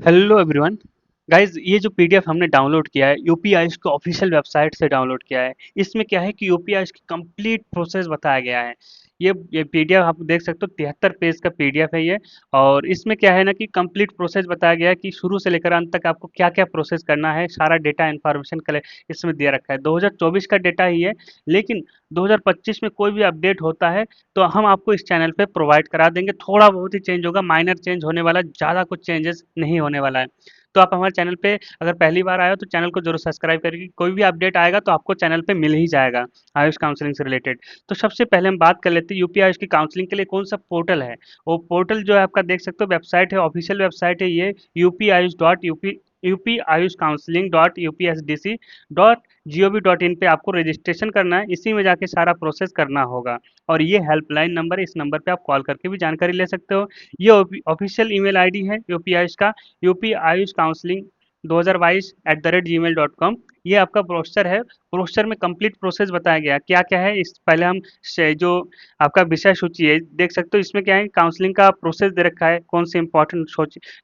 Hello everyone. Guys, ये जो PDF हमने डाउनलोड किया है यूपीआईज की ऑफिशियल वेबसाइट से डाउनलोड किया है। इसमें क्या है कि यूपीआईज की कंप्लीट प्रोसेस बताया गया है। ये पीडीएफ आप देख सकते हो, 73 पेज का पीडीएफ है ये। और इसमें क्या है ना कि कंप्लीट प्रोसेस बताया गया है कि शुरू से लेकर अंत तक आपको क्या क्या प्रोसेस करना है। सारा डेटा इन्फॉर्मेशन कलेक्ट इसमें दिया रखा है। 2024 का डेटा ही है, लेकिन 2025 में कोई भी अपडेट होता है तो हम आपको इस चैनल पे प्रोवाइड करा देंगे। थोड़ा बहुत ही चेंज होगा, माइनर चेंज होने वाला, ज़्यादा कुछ चेंजेस नहीं होने वाला है। तो आप हमारे चैनल पे अगर पहली बार आए हो तो चैनल को जरूर सब्सक्राइब करिए। कोई भी अपडेट आएगा तो आपको चैनल पे मिल ही जाएगा आयुष काउंसलिंग से रिलेटेड। तो सबसे पहले हम बात कर लेते हैं यूपी आयुष की काउंसलिंग के लिए कौन सा पोर्टल है। वो पोर्टल जो है आपका देख सकते हो, वेबसाइट है, ऑफिशियल वेबसाइट है ये, UP Ayush dot UP Ayush counselling dot UPSDC dot GOV.in पे आपको रजिस्ट्रेशन करना है। इसी में जाके सारा प्रोसेस करना होगा। और ये हेल्पलाइन नंबर है, इस नंबर पे आप कॉल करके भी जानकारी ले सकते हो। ये ऑफिशियल ईमेल आईडी है यूपी आयुष का, यूपी आयुष काउंसलिंग 2022@gmail.com। ये आपका प्रोसेसर है। प्रोसेसर में कंप्लीट प्रोसेस बताया गया क्या क्या है। इस पहले हम जो आपका विषय सूची है देख सकते हो, इसमें क्या है काउंसलिंग का प्रोसेस दे रखा है, कौन सी इंपॉर्टेंट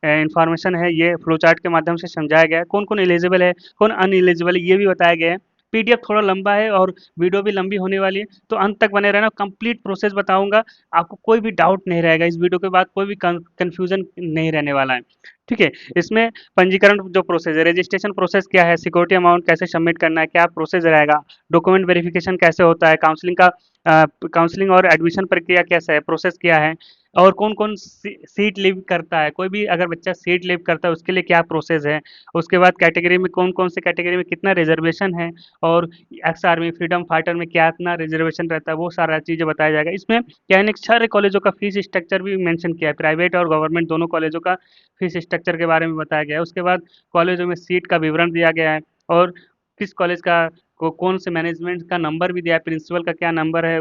इंफॉर्मेशन है ये फ्लो चार्ट के माध्यम से समझाया गया है, कौन कौन एलिजिबल है कौन अनएलिजिबल है ये भी बताया गया है। पीडीएफ थोड़ा लंबा है और वीडियो भी लंबी होने वाली है, तो अंत तक बने रहना। कंप्लीट प्रोसेस बताऊंगा, आपको कोई भी डाउट नहीं रहेगा। इस वीडियो के बाद कोई भी कंफ्यूजन नहीं रहने वाला है। ठीक है। इसमें पंजीकरण जो प्रोसेस है, रजिस्ट्रेशन प्रोसेस क्या है, सिक्योरिटी अमाउंट कैसे सबमिट करना है, क्या प्रोसेस रहेगा, डॉक्यूमेंट वेरिफिकेशन कैसे होता है, काउंसलिंग का काउंसलिंग और एडमिशन प्रक्रिया कैसा है, प्रोसेस क्या है, और कौन कौन सीट लीव करता है, कोई भी अगर बच्चा सीट लीव करता है उसके लिए क्या प्रोसेस है। उसके बाद कैटेगरी में कौन कौन से कैटेगरी में कितना रिजर्वेशन है, और एक्स आर्मी फ्रीडम फाइटर में क्या इतना रिजर्वेशन रहता है, वो सारा चीज़ें बताया जाएगा। इसमें क्या है ना, सारे कॉलेजों का फीस स्ट्रक्चर भी मेंशन किया है, प्राइवेट और गवर्नमेंट दोनों कॉलेजों का फीस स्ट्रक्चर के बारे में बताया गया है। उसके बाद कॉलेजों में सीट का विवरण दिया गया है, और किस कॉलेज का को कौन से मैनेजमेंट का नंबर भी दिया है, प्रिंसिपल का क्या नंबर है,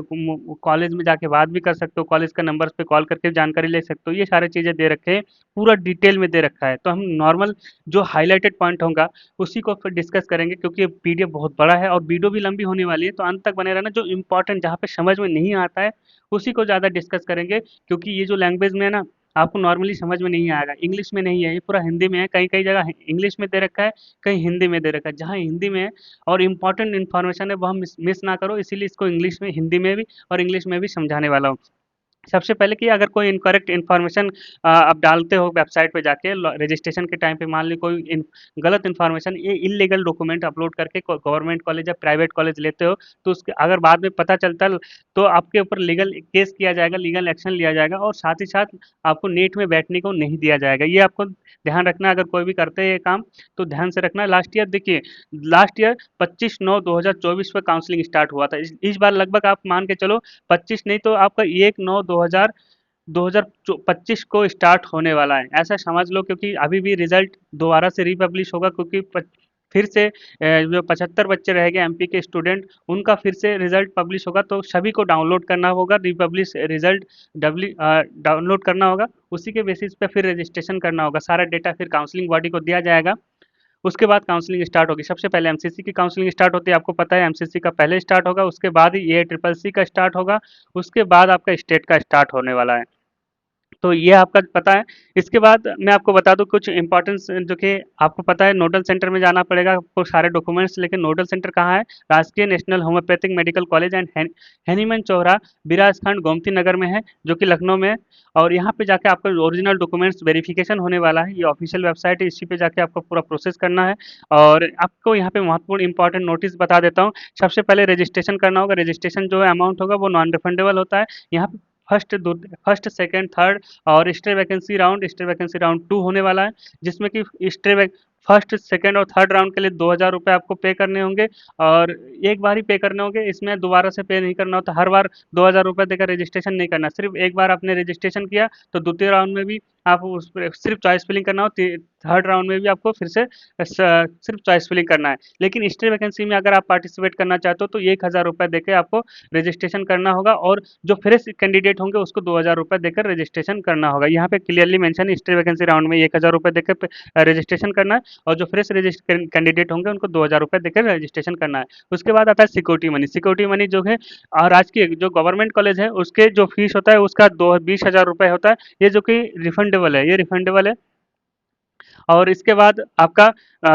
कॉलेज में जाके बात भी कर सकते हो, कॉलेज का नंबर पे कॉल करके जानकारी ले सकते हो। ये सारी चीज़ें दे रखे हैं, पूरा डिटेल में दे रखा है। तो हम नॉर्मल जो हाईलाइटेड पॉइंट होगा उसी को फिर डिस्कस करेंगे, क्योंकि पीडीएफ बहुत बड़ा है और वीडियो भी लंबी होने वाली है। तो अंत तक बने रहना। जो इंपॉर्टेंट जहाँ पे समझ में नहीं आता है उसी को ज़्यादा डिस्कस करेंगे, क्योंकि ये जो लैंग्वेज में है ना, आपको नॉर्मली समझ में नहीं आएगा। इंग्लिश में नहीं है, ये पूरा हिंदी में है। कई कई जगह इंग्लिश में दे रखा है, कहीं हिंदी में दे रखा है। जहाँ हिंदी में है और इम्पोर्टेंट इन्फॉर्मेशन है वो हम मिस ना करो, इसीलिए इसको इंग्लिश में, हिंदी में भी और इंग्लिश में भी समझाने वाला हूँ। सबसे पहले कि अगर कोई इनकरेक्ट इन्फॉर्मेशन आप डालते हो वेबसाइट पे जाके रजिस्ट्रेशन के टाइम पे, मान ली कोई गलत इन्फॉर्मेशन, ये इलीगल डॉक्यूमेंट अपलोड करके गवर्नमेंट कॉलेज या प्राइवेट कॉलेज लेते हो, तो उसके अगर बाद में पता चलता है तो आपके ऊपर लीगल केस किया जाएगा, लीगल एक्शन लिया जाएगा, और साथ ही साथ आपको नेट में बैठने को नहीं दिया जाएगा। ये आपको ध्यान रखना है, अगर कोई भी करते हैं ये काम तो ध्यान से रखना। लास्ट ईयर देखिए, लास्ट ईयर 25/9/2024 में काउंसलिंग स्टार्ट हुआ था। इस बार लगभग आप मान के चलो 25 नहीं तो आपका 1/9/2025 को स्टार्ट होने वाला है, ऐसा समझ लो। क्योंकि अभी भी रिजल्ट दोबारा से रिपब्लिश होगा, क्योंकि फिर से जो 75 बच्चे रह गए एमपी के स्टूडेंट, उनका फिर से रिजल्ट पब्लिश होगा। तो सभी को डाउनलोड करना होगा, रिपब्लिश रिजल्ट डाउनलोड करना होगा। उसी के बेसिस पे फिर रजिस्ट्रेशन करना होगा। सारा डेटा फिर काउंसलिंग बॉडी को दिया जाएगा। उसके बाद काउंसलिंग स्टार्ट होगी। सबसे पहले एमसीसी की काउंसलिंग स्टार्ट होती है, आपको पता है एमसीसी का पहले स्टार्ट होगा, उसके बाद ही ये ट्रिपल सी का स्टार्ट होगा, उसके बाद आपका स्टेट का स्टार्ट होने वाला है। तो ये आपका पता है। इसके बाद मैं आपको बता दूं कुछ इंपॉर्टेंस, जो कि आपको पता है नोडल सेंटर में जाना पड़ेगा आपको सारे डॉक्यूमेंट्स। लेकिन नोडल सेंटर कहाँ है? राजकीय national homeopathic medical college and Hahnemann चौरा, बिराजखंड, गोमती नगर में है, जो कि लखनऊ में है। और यहाँ पे जाके आपका ओरिजिनल डॉक्यूमेंट्स वेरिफिकेशन होने वाला है। ये ऑफिशियल वेबसाइट है, इसी पे जाके आपको पूरा प्रोसेस करना है। और आपको यहाँ पे महत्वपूर्ण इंपॉर्टेंट नोटिस बता देता हूँ। सबसे पहले रजिस्ट्रेशन करना होगा। रजिस्ट्रेशन जो अमाउंट होगा वो नॉन रिफंडेबल होता है। यहाँ पे फर्स्ट सेकंड थर्ड और स्टे वैकेंसी राउंड 2 होने वाला है, जिसमें कि फर्स्ट सेकंड और थर्ड राउंड के लिए 2,000 रुपये आपको पे करने होंगे, और एक बार ही पे करने होंगे। इसमें दोबारा से पे नहीं करना होता। हर बार 2,000 रुपये देकर रजिस्ट्रेशन नहीं करना। सिर्फ एक बार आपने रजिस्ट्रेशन किया तो द्वितीय राउंड में भी आप उस पर सिर्फ चॉइस फिलिंग करना हो, थर्ड राउंड में भी आपको फिर से सिर्फ चॉइस फिलिंग करना है। लेकिन स्टे वैकेंसी में अगर आप पार्टिसिपेट करना चाहते हो तो 1,000 रुपये देकर आपको रजिस्ट्रेशन करना होगा, और जो फ्रेश कैंडिडेट होंगे उसको 2,000 रुपये देकर रजिस्ट्रेशन करना होगा। यहाँ पे क्लियरली मेंशन है, स्टे वैकेंसी राउंड में 1,000 रुपये देकर रजिस्ट्रेशन करना है, और जो फ्रेश कैंडिडेट होंगे उनको 2,000 रुपये देकर रजिस्ट्रेशन करना है। उसके बाद आता है सिक्योरिटी मनी। सिक्योरिटी मनी जो है राजकीय जो गवर्नमेंट कॉलेज है उसके जो फीस होता है उसका 20,000 रुपये होता है। ये जो कि रिफंडेबल है, ये रिफंडेबल है। और इसके बाद आपका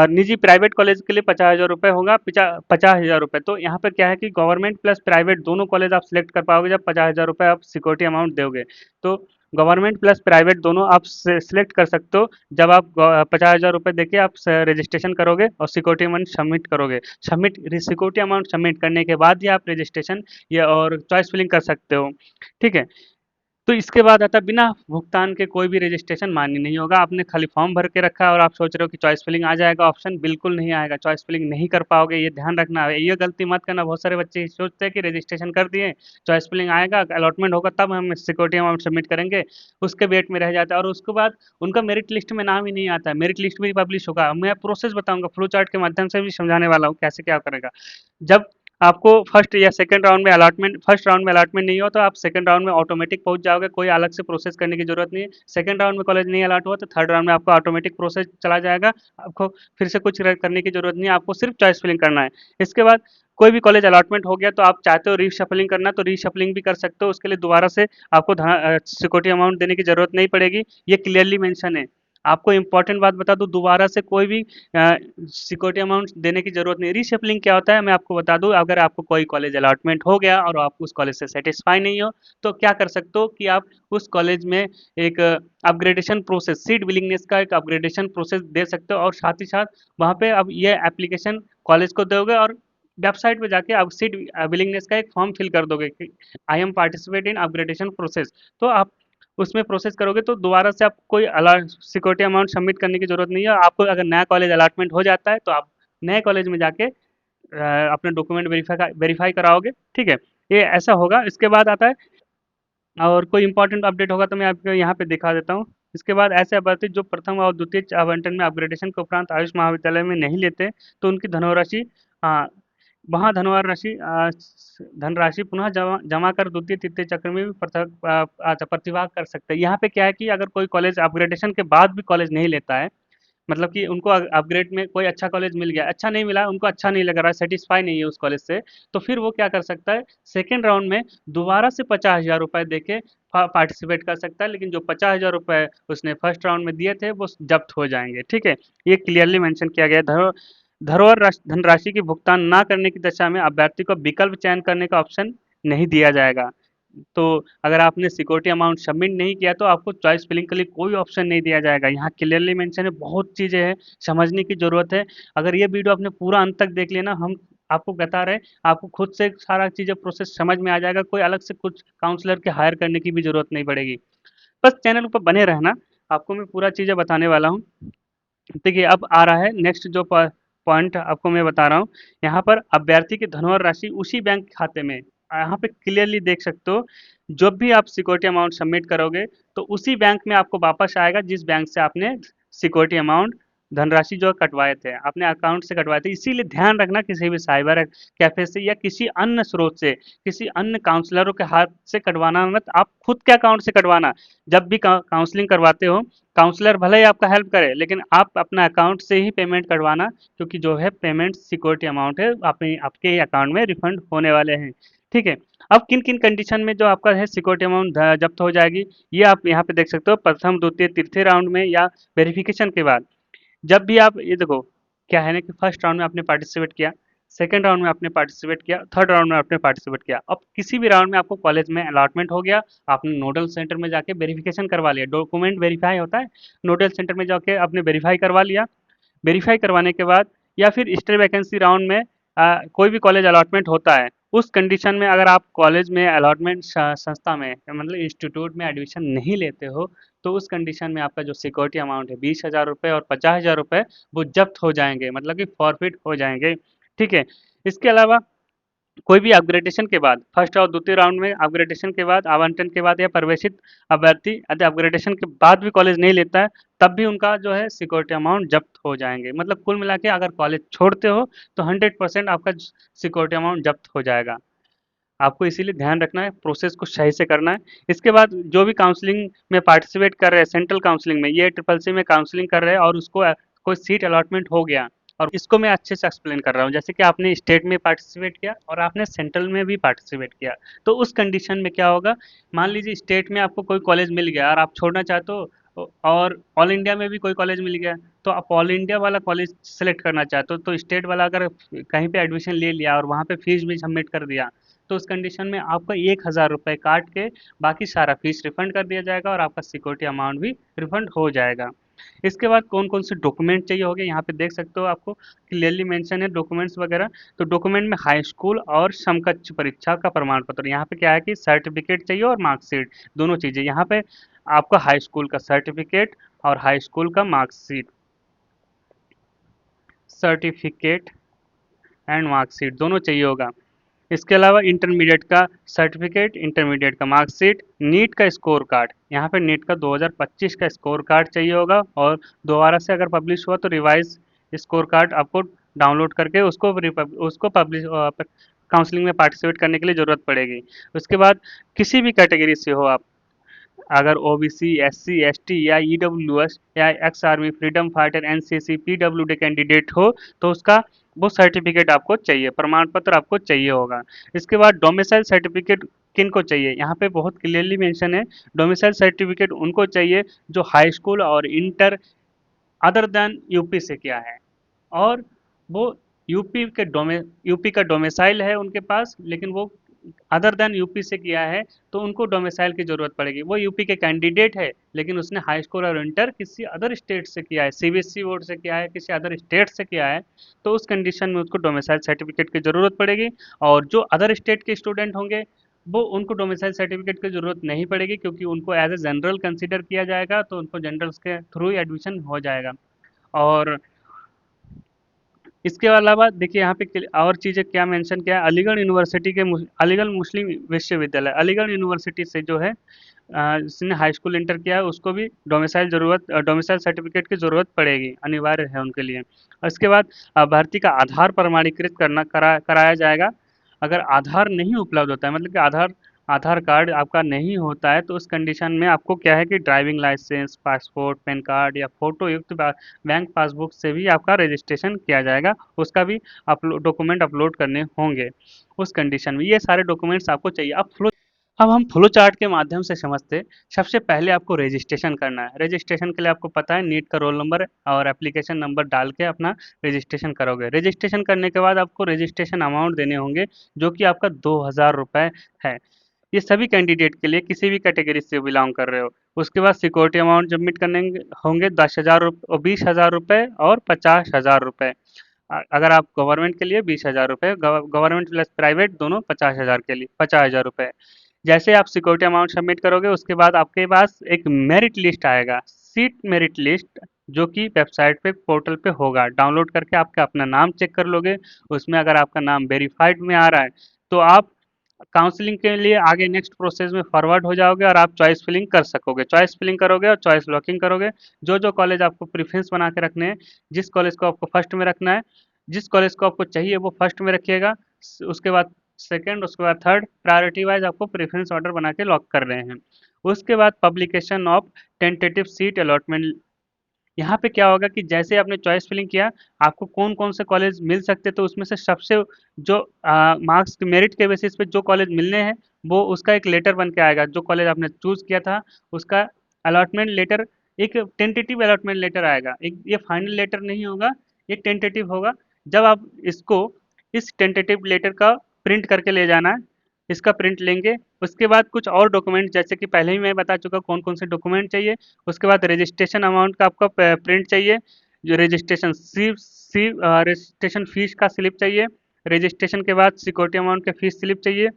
निजी प्राइवेट कॉलेज के लिए 50,000 रुपये होगा, 50,000 रुपये। तो यहाँ पर क्या है कि गवर्नमेंट प्लस प्राइवेट दोनों कॉलेज आप सिलेक्ट कर पाओगे जब 50,000 रुपये आप सिक्योरिटी अमाउंट दोगे। तो गवर्नमेंट प्लस प्राइवेट दोनों आप सिलेक्ट कर सकते हो जब आप 50,000 रुपये देके आप रजिस्ट्रेशन करोगे और सिक्योरिटी अमाउंट सबमिट करोगे। सिक्योरिटी अमाउंट सबमिट करने के बाद ही आप रजिस्ट्रेशन या और चॉइस फिलिंग कर सकते हो। ठीक है। तो इसके बाद आता है बिना भुगतान के कोई भी रजिस्ट्रेशन मान्य नहीं होगा। आपने खाली फॉर्म भर के रखा है और आप सोच रहे हो कि चॉइस फिलिंग आ जाएगा ऑप्शन, बिल्कुल नहीं आएगा। चॉइस फिलिंग नहीं कर पाओगे, ये ध्यान रखना है। ये गलती मत करना। बहुत सारे बच्चे ये सोचते हैं कि रजिस्ट्रेशन कर दिए, चॉइस फिलिंग आएगा, अलॉटमेंट होगा तब हम सिक्योरिटी अमाउंट सबमिट करेंगे, उसके वेट में रह जाता है और उसके बाद उनका मेरिट लिस्ट में नाम ही नहीं आता है। मेरिट लिस्ट भी पब्लिश होगा। मैं प्रोसेस बताऊंगा, फ्लो चार्ट के माध्यम से भी समझाने वाला हूँ कैसे क्या करेगा। जब आपको फर्स्ट राउंड में अलॉटमेंट नहीं हो तो आप सेकंड राउंड में ऑटोमेटिक पहुंच जाओगे, कोई अलग से प्रोसेस करने की जरूरत नहीं है। सेकंड राउंड में कॉलेज नहीं अलॉट हुआ तो थर्ड राउंड में आपको ऑटोमेटिक प्रोसेस चला जाएगा। आपको फिर से कुछ करने की जरूरत नहीं है, आपको सिर्फ चॉइस फिलिंग करना है। इसके बाद कोई भी कॉलेज अलॉटमेंट हो गया तो आप चाहते हो रीशफलिंग करना तो रीशफलिंग भी कर सकते हो। उसके लिए दोबारा से आपको सिक्योरिटी अमाउंट देने की जरूरत नहीं पड़ेगी, ये क्लियरली मेंशन है। आपको इंपॉर्टेंट बात बता दूं, दोबारा से कोई भी सिक्योरिटी अमाउंट देने की जरूरत नहीं। रीशफलिंग क्या होता है मैं आपको बता दूं, अगर आपको कोई कॉलेज अलॉटमेंट हो गया और आप उस कॉलेज से सेटिस्फाई नहीं हो तो क्या कर सकते हो कि आप उस कॉलेज में एक अपग्रेडेशन प्रोसेस, सीट विलिंगनेस का एक अपग्रेडेशन प्रोसेस दे सकते हो और साथ ही साथ वहाँ पे अब ये एप्लीकेशन कॉलेज को दोगे और वेबसाइट पे जाके आप सीट विलिंगनेस का एक फॉर्म फिल कर दोगे कि I am participate in upgradation process. तो आप उसमें प्रोसेस करोगे तो दोबारा से आपको कोई सिक्योरिटी अमाउंट सबमिट करने की जरूरत नहीं है। आपको अगर नया कॉलेज अलॉटमेंट हो जाता है तो आप नए कॉलेज में जाके अपने डॉक्यूमेंट वेरीफाई कराओगे। ठीक है, ये ऐसा होगा। इसके बाद आता है और कोई इंपॉर्टेंट अपडेट होगा तो मैं आपको यहाँ पे दिखा देता हूँ। इसके बाद ऐसे अभ्यर्थी जो प्रथम और द्वितीय आवंटन में अपग्रेडेशन के उपरांत आयुष महाविद्यालय में नहीं लेते तो उनकी धनराशि वहाँ धनराशि पुनः जमा जमा कर द्वितीय तृतीय चक्र में भी प्रतिभाग कर सकते हैं। यहाँ पे क्या है कि अगर कोई कॉलेज अपग्रेडेशन के बाद भी कॉलेज नहीं लेता है, मतलब कि उनको अपग्रेड में कोई अच्छा कॉलेज मिल गया, अच्छा नहीं मिला, उनको अच्छा नहीं लग रहा है, सेटिस्फाई नहीं है उस कॉलेज से, तो फिर वो क्या कर सकता है, सेकेंड राउंड में दोबारा से 50,000 रुपए दे के पार्टिसिपेट कर सकता है। लेकिन जो 50,000 रुपए उसने फर्स्ट राउंड में दिए थे वो जब्त हो जाएंगे। ठीक है, ये क्लियरली मेंशन किया गया है। धनराशि की भुगतान ना करने की दशा में अभ्यर्थी को विकल्प चयन करने का ऑप्शन नहीं दिया जाएगा। तो अगर आपने सिक्योरिटी अमाउंट सबमिट नहीं किया तो आपको चॉइस फिलिंग के लिए कोई ऑप्शन नहीं दिया जाएगा। यहाँ क्लियरली मेंशन है, बहुत चीज़ें हैं, समझने की ज़रूरत है। अगर ये वीडियो आपने पूरा अंत तक देख लिया ना, हम आपको बता रहे हैं, आपको खुद से सारा चीज़ें प्रोसेस समझ में आ जाएगा। कोई अलग से कुछ काउंसलर के हायर करने की भी ज़रूरत नहीं पड़ेगी। बस चैनल पर बने रहना, आपको मैं पूरा चीज़ें बताने वाला हूँ। देखिए अब आ रहा है नेक्स्ट जो पॉइंट आपको मैं बता रहा हूँ। यहाँ पर अभ्यर्थी की धनवर राशि उसी बैंक खाते में, यहाँ पे क्लियरली देख सकते हो, जब भी आप सिक्योरिटी अमाउंट सबमिट करोगे तो उसी बैंक में आपको वापस आएगा जिस बैंक से आपने सिक्योरिटी अमाउंट धनराशि जो कटवाए थे, अपने अकाउंट से कटवाए थे। इसीलिए ध्यान रखना, किसी भी साइबर कैफे से या किसी अन्य स्रोत से, किसी अन्य काउंसलरों के हाथ से कटवाना मत, आप खुद के अकाउंट से कटवाना। जब भी काउंसलिंग करवाते हो, काउंसलर भले ही आपका हेल्प करे लेकिन आप अपना अकाउंट से ही पेमेंट करवाना, क्योंकि जो है पेमेंट सिक्योरिटी अमाउंट है अपने आपके अकाउंट में रिफंड होने वाले हैं। ठीक है, अब किन किन कंडीशन में जो आपका है सिक्योरिटी अमाउंट जब्त हो जाएगी, ये आप यहाँ पे देख सकते हो। प्रथम द्वितीय तृतीय राउंड में या वेरिफिकेशन के बाद, जब भी आप ये देखो, क्या है ना कि फर्स्ट राउंड में आपने पार्टिसिपेट किया, सेकंड राउंड में आपने पार्टिसिपेट किया, थर्ड राउंड में आपने पार्टिसिपेट किया, अब किसी भी राउंड में आपको कॉलेज में अलॉटमेंट हो गया, आपने नोडल सेंटर में जाके वेरिफिकेशन करवा लिया, डॉक्यूमेंट वेरीफाई होता है, नोडल सेंटर में जाके आपने वेरीफाई करवा लिया। वेरीफाई करवाने के बाद या फिर स्टे वैकेंसी राउंड में कोई भी कॉलेज अलॉटमेंट होता है, उस कंडीशन में अगर आप कॉलेज में अलॉटमेंट संस्था में मतलब इंस्टीट्यूट में एडमिशन नहीं लेते हो तो उस कंडीशन में आपका जो सिक्योरिटी अमाउंट है 20,000 रुपये और 50,000 रुपये वो जब्त हो जाएंगे, मतलब कि फॉरफिट हो जाएंगे। ठीक है, इसके अलावा कोई भी अपग्रेडेशन के बाद, फर्स्ट और द्वितीय राउंड में अपग्रेडेशन के बाद, आवंटन के बाद या प्रवेशित अभ्यर्थी यदि अपग्रेडेशन के बाद भी कॉलेज नहीं लेता है तब भी उनका जो है सिक्योरिटी अमाउंट जब्त हो जाएंगे। मतलब कुल मिला के अगर कॉलेज छोड़ते हो तो 100% आपका सिक्योरिटी अमाउंट जब्त हो जाएगा। आपको इसीलिए ध्यान रखना है, प्रोसेस को सही से करना है। इसके बाद जो भी काउंसलिंग में पार्टिसिपेट कर रहे हैं, सेंट्रल काउंसलिंग में, ये ट्रिपल सी में काउंसलिंग कर रहे हैं और उसको कोई सीट अलॉटमेंट हो गया, और इसको मैं अच्छे से एक्सप्लेन कर रहा हूँ, जैसे कि आपने स्टेट में पार्टिसिपेट किया और आपने सेंट्रल में भी पार्टिसिपेट किया, तो उस कंडीशन में क्या होगा, मान लीजिए स्टेट में आपको कोई कॉलेज मिल गया और आप छोड़ना चाहते हो, और ऑल इंडिया में भी कोई कॉलेज मिल गया, तो आप ऑल इंडिया वाला कॉलेज सेलेक्ट करना चाहते हो, तो स्टेट वाला अगर कहीं पे एडमिशन ले लिया और वहाँ पे फीस भी सबमिट कर दिया, तो उस कंडीशन में आपका 1,000 रुपये काट के बाकी सारा फीस रिफंड कर दिया जाएगा और आपका सिक्योरिटी अमाउंट भी रिफंड हो जाएगा। इसके बाद कौन कौन से डॉक्यूमेंट चाहिए होंगे, यहाँ पे देख सकते हो, आपको क्लियरली मेंशन है डॉक्यूमेंट्स वगैरह। तो डॉक्यूमेंट में हाई स्कूल और समकक्ष परीक्षा का प्रमाण पत्र, यहाँ पे क्या है कि सर्टिफिकेट चाहिए और मार्कशीट, दोनों चीजें। यहाँ पे आपका हाई स्कूल का सर्टिफिकेट और हाई स्कूल का मार्कशीट, सर्टिफिकेट एंड मार्कशीट दोनों चाहिए होगा। इसके अलावा इंटरमीडिएट का सर्टिफिकेट, इंटरमीडिएट का मार्कशीट, नीट का स्कोर कार्ड, यहाँ पे नीट का 2025 का स्कोर कार्ड चाहिए होगा, और दोबारा से अगर पब्लिश हुआ तो रिवाइज स्कोर कार्ड आपको डाउनलोड करके उसको पब्लिश काउंसलिंग में पार्टिसिपेट करने के लिए ज़रूरत पड़ेगी। उसके बाद किसी भी कैटेगरी से हो आप, अगर ओबीसी, एससी, एसटी या ईडब्ल्यूएस या ex army, freedom fighter, NCC, PWD candidate हो, तो उसका वो सर्टिफिकेट आपको चाहिए, प्रमाण पत्र आपको चाहिए होगा। इसके बाद डोमिसाइल सर्टिफिकेट किन को चाहिए, यहाँ पे बहुत क्लियरली मेंशन है। डोमिसाइल सर्टिफिकेट उनको चाहिए जो हाई स्कूल और इंटर अदर देन यूपी से किया है, और वो यूपी का डोमिसाइल है उनके पास, लेकिन वो अदर देन यूपी से किया है, तो उनको डोमिसाइल की जरूरत पड़ेगी। वो यूपी के कैंडिडेट है लेकिन उसने हाई स्कूल और इंटर किसी अदर स्टेट से किया है, सीबीएसई बोर्ड से किया है, किसी अदर स्टेट से किया है, तो उस कंडीशन में उसको डोमिसाइल सर्टिफिकेट की जरूरत पड़ेगी। और जो अदर स्टेट के स्टूडेंट होंगे, वो उनको डोमिसाइल सर्टिफिकेट की जरूरत नहीं पड़ेगी, क्योंकि उनको एज ए जनरल कंसिडर किया जाएगा, तो उनको जनरल के थ्रू ही एडमिशन हो जाएगा। और इसके अलावा देखिए यहाँ पे और चीज़ें क्या मेंशन किया है, अलीगढ़ यूनिवर्सिटी के अलीगढ़ मुस्लिम विश्वविद्यालय, अलीगढ़ यूनिवर्सिटी से जो है जिसने हाई स्कूल इंटर किया है, उसको भी डोमिसाइल सर्टिफिकेट की ज़रूरत पड़ेगी, अनिवार्य है उनके लिए। और इसके बाद भर्ती का आधार प्रमाणीकृत कराया जाएगा। अगर आधार नहीं उपलब्ध होता है, मतलब कि आधार आधार कार्ड आपका नहीं होता है, तो उस कंडीशन में आपको क्या है कि driving licence, passport, PAN card या फोटो युक्त बैंक पासबुक से भी आपका रजिस्ट्रेशन किया जाएगा, उसका भी डॉक्यूमेंट अपलोड करने होंगे उस कंडीशन में। ये सारे डॉक्यूमेंट्स आपको चाहिए। अब हम फ्लो चार्ट के माध्यम से समझते हैं। सबसे पहले आपको रजिस्ट्रेशन करना है। रजिस्ट्रेशन के लिए आपको पता है नीट का रोल नंबर और एप्लीकेशन नंबर डाल के अपना रजिस्ट्रेशन करोगे। रजिस्ट्रेशन करने के बाद आपको रजिस्ट्रेशन अमाउंट देने होंगे, जो कि आपका 2,000 रुपये है। ये सभी कैंडिडेट के लिए, किसी भी कैटेगरी से बिलोंग कर रहे हो। उसके बाद सिक्योरिटी अमाउंट सबमिट करने होंगे, 10,000 रुपये, 20,000 रुपये और 50,000 रुपये। अगर आप गवर्नमेंट के लिए 20,000 रुपये, गवर्नमेंट प्लस प्राइवेट दोनों 50,000 के लिए 50,000 रुपये। जैसे आप सिक्योरिटी अमाउंट सबमिट करोगे, उसके बाद आपके पास एक मेरिट लिस्ट आएगा, सीट मेरिट लिस्ट, जो कि वेबसाइट पे पोर्टल पे होगा। डाउनलोड करके आपका अपना नाम चेक कर लोगे। उसमें अगर आपका नाम वेरीफाइड में आ रहा है, तो आप काउंसलिंग के लिए आगे नेक्स्ट प्रोसेस में फॉरवर्ड हो जाओगे और आप चॉइस फिलिंग कर सकोगे। चॉइस फिलिंग करोगे और चॉइस लॉकिंग करोगे। जो जो कॉलेज आपको प्रेफरेंस बना के रखने हैं, जिस कॉलेज को आपको फर्स्ट में रखना है, जिस कॉलेज को आपको चाहिए वो फर्स्ट में रखिएगा। उसके बाद सेकंड, उसके बाद थर्ड, प्रायोरिटी वाइज आपको प्रेफरेंस ऑर्डर बना के लॉक कर रहे हैं। उसके बाद publication of tentative seat allotment. यहाँ पे क्या होगा कि जैसे आपने चॉइस फिलिंग किया, आपको कौन कौन से कॉलेज मिल सकते, तो उसमें से सबसे जो मार्क्स मेरिट के बेसिस पे जो कॉलेज मिलने हैं, वो उसका एक लेटर बन के आएगा। जो कॉलेज आपने चूज किया था, उसका अलॉटमेंट लेटर, एक टेंटेटिव अलॉटमेंट लेटर आएगा। एक ये फाइनल लेटर नहीं होगा, ये टेंटेटिव होगा। जब आप इसको, इस टेंटेटिव लेटर का प्रिंट करके ले जाना है, इसका प्रिंट लेंगे। उसके बाद कुछ और डॉक्यूमेंट, जैसे कि पहले ही मैं बता चुका कौन कौन से डॉक्यूमेंट चाहिए। उसके बाद रजिस्ट्रेशन अमाउंट का आपका प्रिंट चाहिए, जो रजिस्ट्रेशन फीस का स्लिप चाहिए। रजिस्ट्रेशन के बाद सिक्योरिटी अमाउंट का फीस स्लिप चाहिए।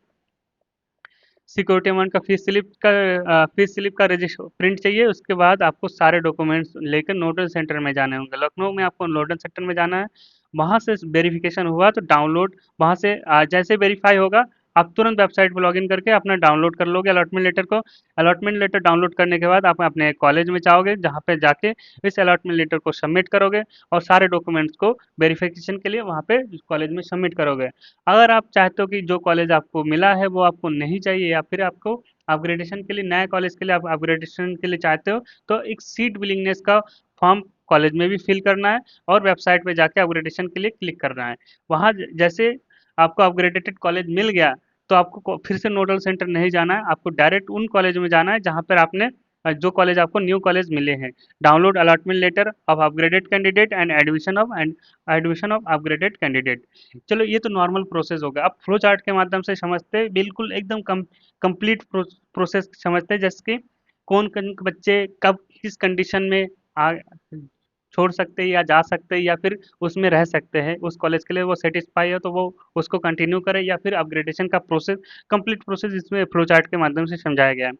सिक्योरिटी अमाउंट का फीस स्लिप का रजिस्टर प्रिंट चाहिए। उसके बाद आपको सारे डॉक्यूमेंट्स लेकर नोडल सेंटर में जाने होंगे। लखनऊ में आपको नोडल सेंटर में जाना है। वहाँ से वेरिफिकेशन हुआ तो डाउनलोड, वहाँ से जैसे वेरीफाई होगा, आप तुरंत वेबसाइट पर लॉगिन करके अपना डाउनलोड कर लोगे अलॉटमेंट लेटर को। अलॉटमेंट लेटर डाउनलोड करने के बाद आप अपने कॉलेज में जाओगे, जहाँ पे जाके इस अलॉटमेंट लेटर को सबमिट करोगे और सारे डॉक्यूमेंट्स को वेरिफिकेशन के लिए वहाँ पे कॉलेज में सबमिट करोगे। अगर आप चाहते हो कि जो कॉलेज आपको मिला है वो आपको नहीं चाहिए, या फिर आपको अपग्रेडेशन के लिए, नए कॉलेज के लिए आप अपग्रेडेशन के लिए चाहते हो, तो एक सीट विलिंगनेस का फॉर्म कॉलेज में भी फिल करना है और वेबसाइट पे जाके अपग्रेडेशन के लिए क्लिक करना है। वहाँ जैसे आपको अपग्रेडेटेड कॉलेज मिल गया, तो आपको फिर से नोडल सेंटर नहीं जाना है, आपको डायरेक्ट उन कॉलेज में जाना है जहाँ पर आपने जो कॉलेज आपको न्यू कॉलेज मिले हैं। Download allotment letter of upgraded candidate and admission of upgraded candidate. चलो ये तो नॉर्मल प्रोसेस हो गया। अब फ्लो चार्ट के माध्यम से समझते हैं, बिल्कुल एकदम कंप्लीट प्रोसेस समझते हैं, जैसे कि कौन कौन बच्चे कब किस कंडीशन में आ छोड़ सकते हैं या जा सकते हैं या फिर उसमें रह सकते हैं, उस कॉलेज के लिए वो सेटिस्फाई है तो वो उसको कंटिन्यू करे या फिर अपग्रेडेशन का प्रोसेस, कंप्लीट प्रोसेस इसमें फ्लो चार्ट के माध्यम से समझाया गया है।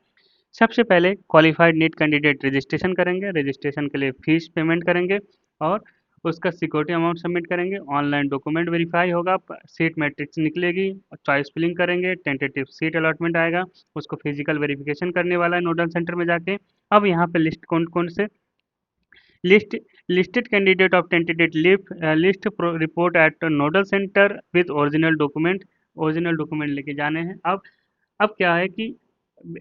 सबसे पहले क्वालिफाइड नीट कैंडिडेट रजिस्ट्रेशन करेंगे, रजिस्ट्रेशन के लिए फीस पेमेंट करेंगे और उसका सिक्योरिटी अमाउंट सबमिट करेंगे। ऑनलाइन डॉक्यूमेंट वेरीफाई होगा, सीट मैट्रिक्स निकलेगी, चॉइस फिलिंग करेंगे, टेंटेटिव सीट अलॉटमेंट आएगा, उसको फिजिकल वेरिफिकेशन करने वाला है नोडल सेंटर में जाके। अब यहाँ पे लिस्ट कौन कौन से list listed candidate of tentative list report eight nodal centre with original document लेके जाने हैं। अब क्या है कि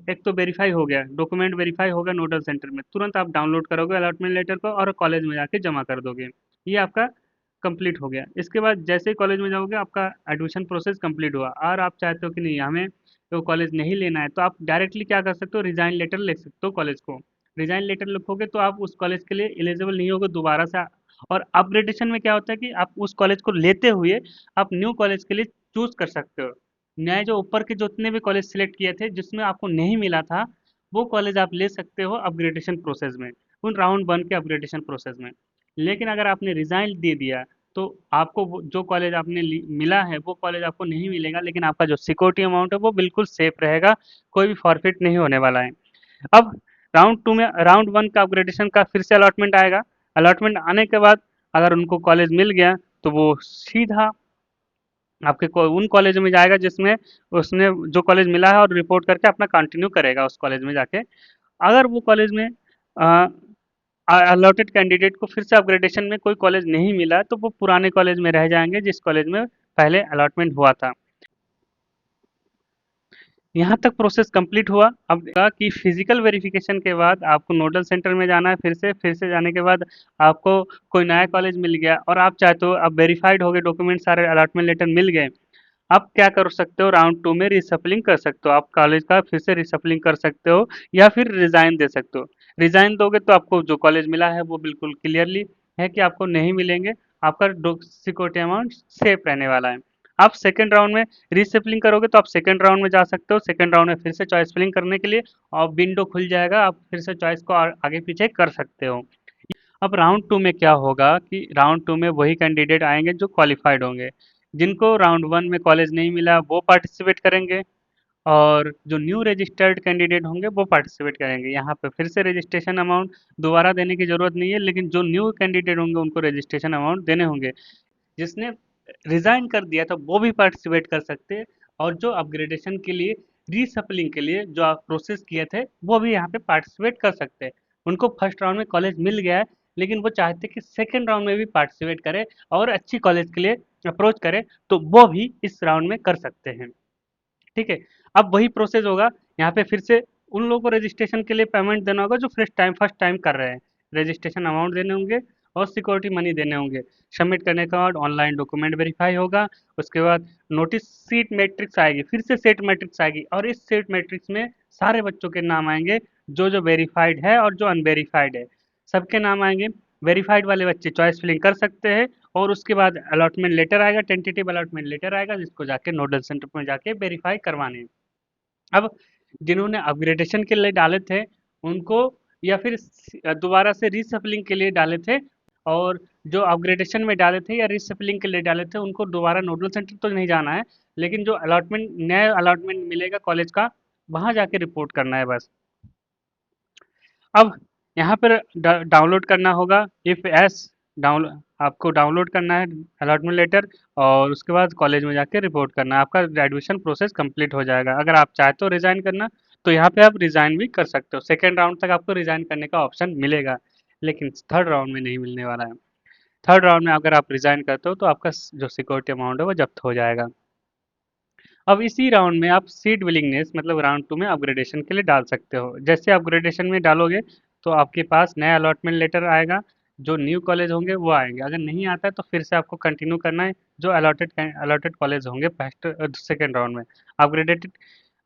एक तो वेरीफाई हो गया, डॉक्यूमेंट वेरीफाई हो गया नोडल सेंटर में, तुरंत आप डाउनलोड करोगे अलॉटमेंट लेटर को और कॉलेज में जाके जमा कर दोगे। ये आपका कंप्लीट हो गया। इसके बाद जैसे ही कॉलेज में जाओगे आपका एडमिशन प्रोसेस कंप्लीट हुआ और आप चाहते हो कि नहीं हमें तो कॉलेज नहीं लेना है, तो आप डायरेक्टली क्या कर सकते हो, रिजाइन लेटर लिख सकते हो कॉलेज को। रिजाइन लेटर लिखोगे तो आप उस कॉलेज के लिए एलिजिबल नहीं होगे दोबारा से। और अपग्रेडेशन में क्या होता है कि आप उस कॉलेज को लेते हुए आप न्यू कॉलेज के लिए चूज कर सकते हो। नए जो ऊपर के जितने भी कॉलेज सिलेक्ट किए थे जिसमें आपको नहीं मिला था, वो कॉलेज आप ले सकते हो अपग्रेडेशन प्रोसेस में, उन राउंड वन के अपग्रेडेशन प्रोसेस में। लेकिन अगर आपने रिजाइन दे दिया तो आपको जो कॉलेज आपने मिला है वो कॉलेज आपको नहीं मिलेगा, लेकिन आपका जो सिक्योरिटी अमाउंट है वो बिल्कुल सेफ रहेगा, कोई भी फॉरफिट नहीं होने वाला है। अब राउंड टू में राउंड वन का अपग्रेडेशन का फिर से अलॉटमेंट आएगा। अलॉटमेंट आने के बाद अगर उनको कॉलेज मिल गया तो वो सीधा आपके उन कॉलेज में जाएगा जिसमें उसने जो कॉलेज मिला है और रिपोर्ट करके अपना कंटिन्यू करेगा उस कॉलेज में जाके। अगर वो कॉलेज में अलॉटेड कैंडिडेट को फिर से अपग्रेडेशन में कोई कॉलेज नहीं मिला तो वो पुराने कॉलेज में रह जाएंगे जिस कॉलेज में पहले अलॉटमेंट हुआ था। यहाँ तक प्रोसेस कंप्लीट हुआ। अब कहा कि फिजिकल वेरिफिकेशन के बाद आपको नोडल सेंटर में जाना है, फिर से जाने के बाद आपको कोई नया कॉलेज मिल गया और आप चाहते हो, अब वेरीफाइड हो गए डॉक्यूमेंट, सारे अलॉटमेंट लेटर मिल गए। आप क्या कर सकते हो, राउंड टू में रिसफलिंग कर सकते हो, आप कॉलेज का फिर से रिसफलिंग कर सकते हो या फिर रिजाइन दे सकते हो। रिजाइन दोगे तो आपको जो कॉलेज मिला है वो बिल्कुल क्लियरली है कि आपको नहीं मिलेंगे, आपका सिक्योरिटी अमाउंट सेफ रहने वाला है। आप सेकंड राउंड में रीसफलिंग करोगे तो आप सेकंड राउंड में जा सकते हो, सेकंड राउंड में फिर से चॉइस फिलिंग करने के लिए और विंडो खुल जाएगा, आप फिर से चॉइस को आगे पीछे कर सकते हो। अब राउंड टू में क्या होगा कि राउंड टू में वही कैंडिडेट आएंगे जो क्वालिफाइड होंगे, जिनको राउंड वन में कॉलेज नहीं मिला वो पार्टिसिपेट करेंगे और जो न्यू रजिस्टर्ड कैंडिडेट होंगे वो पार्टिसिपेट करेंगे। यहाँ पे फिर से रजिस्ट्रेशन अमाउंट दोबारा देने की जरूरत नहीं है, लेकिन जो न्यू कैंडिडेट होंगे उनको रजिस्ट्रेशन अमाउंट देने होंगे। जिसने रिजाइन कर दिया था वो भी पार्टिसिपेट कर सकते हैं और जो अपग्रेडेशन के लिए रीसपलिंग के लिए जो आप प्रोसेस किए थे वो भी यहाँ पे पार्टिसिपेट कर सकते हैं। उनको फर्स्ट राउंड में कॉलेज मिल गया है लेकिन वो चाहते हैं कि सेकेंड राउंड में भी पार्टिसिपेट करे और अच्छी कॉलेज के लिए अप्रोच करे, तो वो भी इस राउंड में कर सकते हैं। ठीक है। अब वही प्रोसेस होगा, यहाँ पे फिर से उन लोगों को रजिस्ट्रेशन के लिए पेमेंट देना होगा जो फर्स्ट टाइम कर रहे हैं, रजिस्ट्रेशन अमाउंट देने होंगे और सिक्योरिटी मनी देने होंगे। सबमिट करने के बाद ऑनलाइन डॉक्यूमेंट वेरीफाई होगा, उसके बाद नोटिस सीट मैट्रिक्स आएगी, फिर से सेट मैट्रिक्स आएगी और इस सेट मैट्रिक्स में सारे बच्चों के नाम आएंगे, जो जो वेरीफाइड है और जो अनवेरीफाइड है सबके नाम आएंगे। वेरीफाइड वाले बच्चे चॉइस फिलिंग कर सकते हैं और उसके बाद अलॉटमेंट लेटर आएगा, टेंटेटिव अलॉटमेंट लेटर आएगा जिसको जाके नोडल सेंटर में जाके वेरीफाई करवाने हैं। अब जिन्होंने अपग्रेडेशन के लिए डाले थे उनको या फिर दोबारा से रीसफलिंग के लिए डाले थे, और जो अपग्रेडेशन में डाले थे या रीसफलिंग के लिए डाले थे उनको दोबारा नोडल सेंटर तो नहीं जाना है, लेकिन जो अलॉटमेंट नया अलॉटमेंट मिलेगा कॉलेज का वहां जाके रिपोर्ट करना है बस। अब यहाँ पर डाउनलोड करना होगा, इफ एस डाउनलोड आपको डाउनलोड करना है अलॉटमेंट लेटर और उसके बाद कॉलेज में जाके रिपोर्ट करना है, आपका एडमिशन प्रोसेस कंप्लीट हो जाएगा। अगर आप चाहते हो रिजाइन करना तो यहाँ पे आप रिजाइन भी कर सकते हो, सेकेंड राउंड तक आपको रिजाइन करने का ऑप्शन मिलेगा, लेकिन थर्ड राउंड में नहीं मिलने वाला है। थर्ड राउंड में अगर आप रिजाइन करते हो तो आपका जो सिक्योरिटी अमाउंट है वो जब्त हो जाएगा। अब इसी राउंड में आप सीट विलिंगनेस मतलब राउंड टू में अपग्रेडेशन के लिए डाल सकते हो। जैसे अपग्रेडेशन में डालोगे तो आपके पास नया अलॉटमेंट लेटर आएगा, जो न्यू कॉलेज होंगे वो आएंगे, अगर नहीं आता है तो फिर से आपको कंटिन्यू करना है जो अलॉटेड कॉलेज होंगे फर्स्ट सेकेंड राउंड में। अपग्रेडेटेड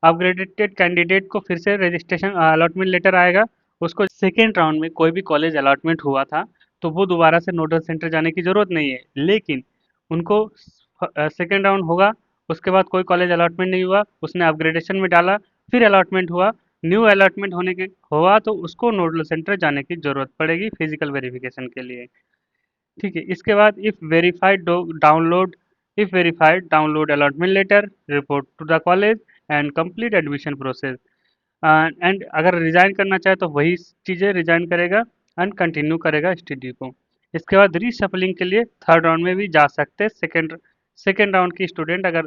अपग्रेडेड कैंडिडेट को फिर से रजिस्ट्रेशन अलॉटमेंट लेटर आएगा उसको सेकेंड राउंड में कोई भी कॉलेज अलॉटमेंट हुआ था तो वो दोबारा से नोडल सेंटर जाने की जरूरत नहीं है, लेकिन उनको सेकेंड राउंड होगा, उसके बाद कोई कॉलेज अलॉटमेंट नहीं हुआ, उसने अपग्रेडेशन में डाला, फिर अलॉटमेंट हुआ, न्यू अलॉटमेंट होने के हुआ तो उसको नोडल सेंटर जाने की जरूरत पड़ेगी फिजिकल वेरिफिकेशन के लिए। ठीक है, इसके बाद if verified download allotment letter, report to the college and complete admission process. And अगर रिजाइन करना चाहे तो वही चीज़ें रिजाइन करेगा एंड कंटिन्यू करेगा स्टडी को। इसके बाद रीशफलिंग के लिए थर्ड राउंड में भी जा सकते हैं। सेकेंड सेकेंड राउंड की स्टूडेंट अगर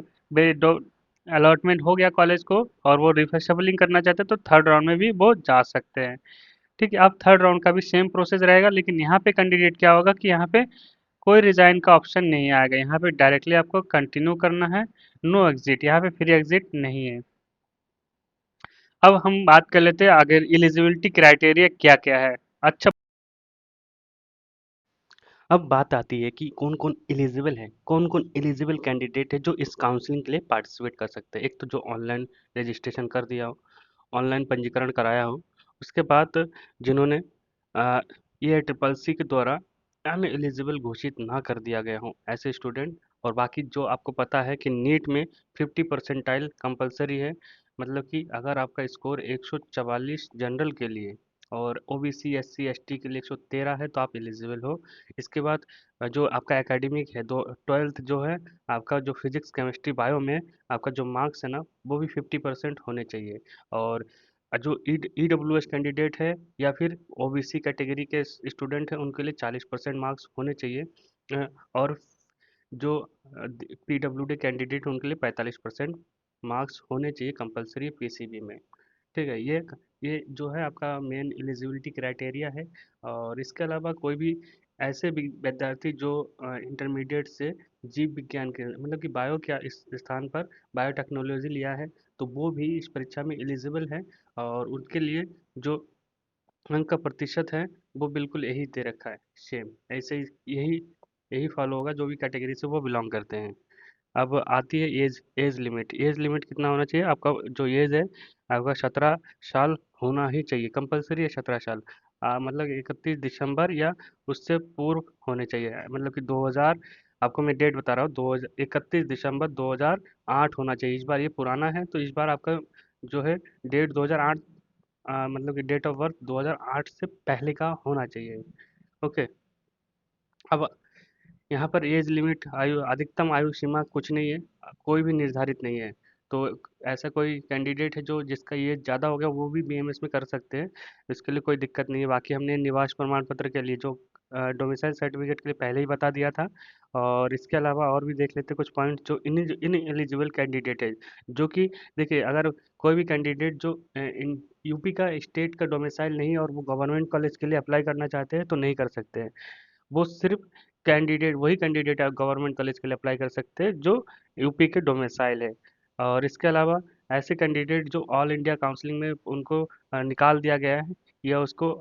अलॉटमेंट हो गया कॉलेज को और वो रीशफलिंग करना चाहते हैं तो थर्ड राउंड में भी वो जा सकते हैं। ठीक है, अब थर्ड राउंड का भी सेम प्रोसेस रहेगा, लेकिन यहाँ पे कैंडिडेट क्या होगा कि यहाँ पे कोई रिजाइन का ऑप्शन नहीं आएगा, यहाँ पे डायरेक्टली आपको कंटिन्यू करना है, नो एग्जिट, यहाँ पे फ्री एग्जिट नहीं है। अब हम बात कर लेते हैं आगे एलिजिबिलिटी क्राइटेरिया क्या क्या है। अच्छा, अब बात आती है कि कौन कौन एलिजिबल है, कौन कौन एलिजिबल कैंडिडेट है जो इस काउंसलिंग के लिए पार्टिसिपेट कर सकते हैं। एक तो जो ऑनलाइन रजिस्ट्रेशन कर दिया हो, ऑनलाइन पंजीकरण कराया हो, उसके बाद जिन्होंने ये ट्रिपल सी के द्वारा अन एलिजिबल घोषित ना कर दिया गया हो ऐसे स्टूडेंट। और बाकी जो आपको पता है कि नीट में 50 परसेंटाइल कंपलसरी है, मतलब कि अगर आपका स्कोर 144 जनरल के लिए और ओबीसी एससी एसटी के लिए 113 है तो आप एलिजिबल हो। इसके बाद जो आपका एकेडमिक है, दो ट्वेल्थ जो है आपका, जो फिजिक्स केमिस्ट्री बायो में आपका जो मार्क्स है ना वो भी 50% होने चाहिए। और जो ईडब्ल्यूएस कैंडिडेट है या फिर ओबीसी कैटेगरी के स्टूडेंट हैं उनके लिए 40% मार्क्स होने चाहिए। और जो पीडब्ल्यूडी कैंडिडेट उनके लिए 45% मार्क्स होने चाहिए कंपलसरी पीसीबी में। ठीक है, ये जो है आपका मेन एलिजिबिलिटी क्राइटेरिया है। और इसके अलावा कोई भी ऐसे भी विद्यार्थी जो इंटरमीडिएट से जीव विज्ञान के मतलब कि बायो के इस स्थान पर बायोटेक्नोलॉजी लिया है तो वो भी इस परीक्षा में एलिजिबल है। और उनके लिए जो अंक का प्रतिशत है वो बिल्कुल यही दे रखा है सेम, ऐसे ही यही यही फॉलो होगा जो भी कैटेगरी से वो बिलोंग करते हैं। अब आती है age age limit. Age limit कितना होना चाहिए आपका, जो एज है आपका 17 साल होना ही चाहिए, कंपलसरी है 17 साल। मतलब 31 दिसंबर या उससे पूर्व होने चाहिए, मतलब कि 2000, आपको मैं डेट बता रहा हूँ, 31 दिसंबर 2008 होना चाहिए। इस बार ये पुराना है तो इस बार आपका जो है डेट 2008, मतलब कि डेट ऑफ बर्थ 2008 से पहले का होना चाहिए। ओके, अब यहाँ पर एज लिमिट, आयु अधिकतम आयु सीमा कुछ नहीं है, कोई भी निर्धारित नहीं है। तो ऐसा कोई कैंडिडेट है जो जिसका एज ज़्यादा हो गया वो भी बीएमएस में कर सकते हैं, इसके लिए कोई दिक्कत नहीं है। बाकी हमने निवास प्रमाण पत्र के लिए जो डोमिसाइल सर्टिफिकेट के लिए पहले ही बता दिया था। और इसके अलावा और भी देख लेते हैं कुछ पॉइंट जो इन एलिजिबल कैंडिडेट है, जो कि देखिए अगर कोई भी कैंडिडेट जो इन यूपी का स्टेट का डोमिसाइल नहीं है और वो गवर्नमेंट कॉलेज के लिए अप्लाई करना चाहते हैं तो नहीं कर सकते हैं। वो सिर्फ वही कैंडिडेट आप गवर्नमेंट कॉलेज के लिए अप्लाई कर सकते हैं जो यूपी के डोमिसाइल है। और इसके अलावा ऐसे कैंडिडेट जो ऑल इंडिया काउंसलिंग में उनको निकाल दिया गया है या उसको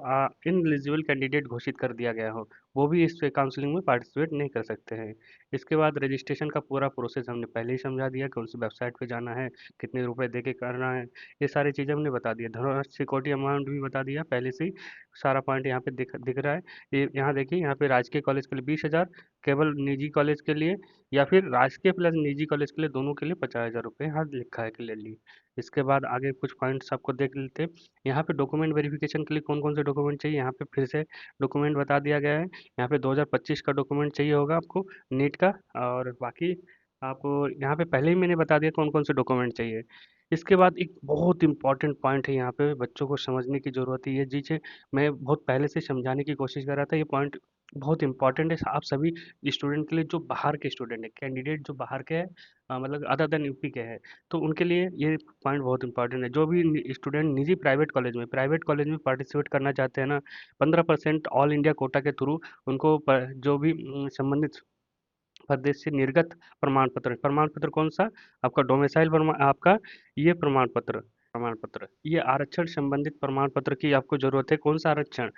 इनएलिजिबल कैंडिडेट घोषित कर दिया गया हो, वो भी इस काउंसलिंग में पार्टिसिपेट नहीं कर सकते हैं। इसके बाद रजिस्ट्रेशन का पूरा प्रोसेस हमने पहले ही समझा दिया, कौन सी वेबसाइट पे जाना है, कितने रुपए दे के करना है, ये सारी चीज़ें हमने बता दिया। धनराशि सिक्योरिटी अमाउंट भी बता दिया पहले से ही, सारा पॉइंट यहाँ पे दिख दिख रहा है। ये यहाँ देखिए, यहाँ पे राजकीय कॉलेज के लिए 20,000, केवल निजी कॉलेज के लिए या फिर राजकीय प्लस निजी कॉलेज के लिए दोनों के लिए 50,000 रुपये यहाँ लिखा है क्लियरली। इसके बाद आगे कुछ पॉइंट्स आपको देख लेते हैं। यहाँ पे डॉक्यूमेंट वेरिफिकेशन के लिए कौन कौन से डॉक्यूमेंट चाहिए, यहाँ पे फिर से डॉक्यूमेंट बता दिया गया है। यहाँ पे 2025 का डॉक्यूमेंट चाहिए होगा आपको नीट का। और बाकी आपको यहाँ पे पहले ही मैंने बता दिया कौन कौन से डॉक्यूमेंट चाहिए। इसके बाद एक बहुत इंपॉर्टेंट पॉइंट है, यहाँ पे बच्चों को समझने की ज़रूरत है, ये चीज़ें मैं बहुत पहले से समझाने की कोशिश कर रहा था। ये पॉइंट बहुत इंपॉर्टेंट है आप सभी स्टूडेंट के लिए, जो बाहर के स्टूडेंट है, कैंडिडेट जो बाहर के हैं, मतलब अदर देन यूपी के हैं, तो उनके लिए ये पॉइंट बहुत इंपॉर्टेंट है। जो भी स्टूडेंट निजी प्राइवेट कॉलेज में पार्टिसिपेट करना चाहते हैं ना, 15% ऑल इंडिया कोटा के थ्रू उनको जो भी संबंधित प्रदेश से निर्गत प्रमाण पत्र कौन सा, आपका डोमिसाइल आपका ये प्रमाण पत्र प्रमाण पत्र, ये आरक्षण संबंधित प्रमाण पत्र की आपको जरूरत है। कौन सा आरक्षण?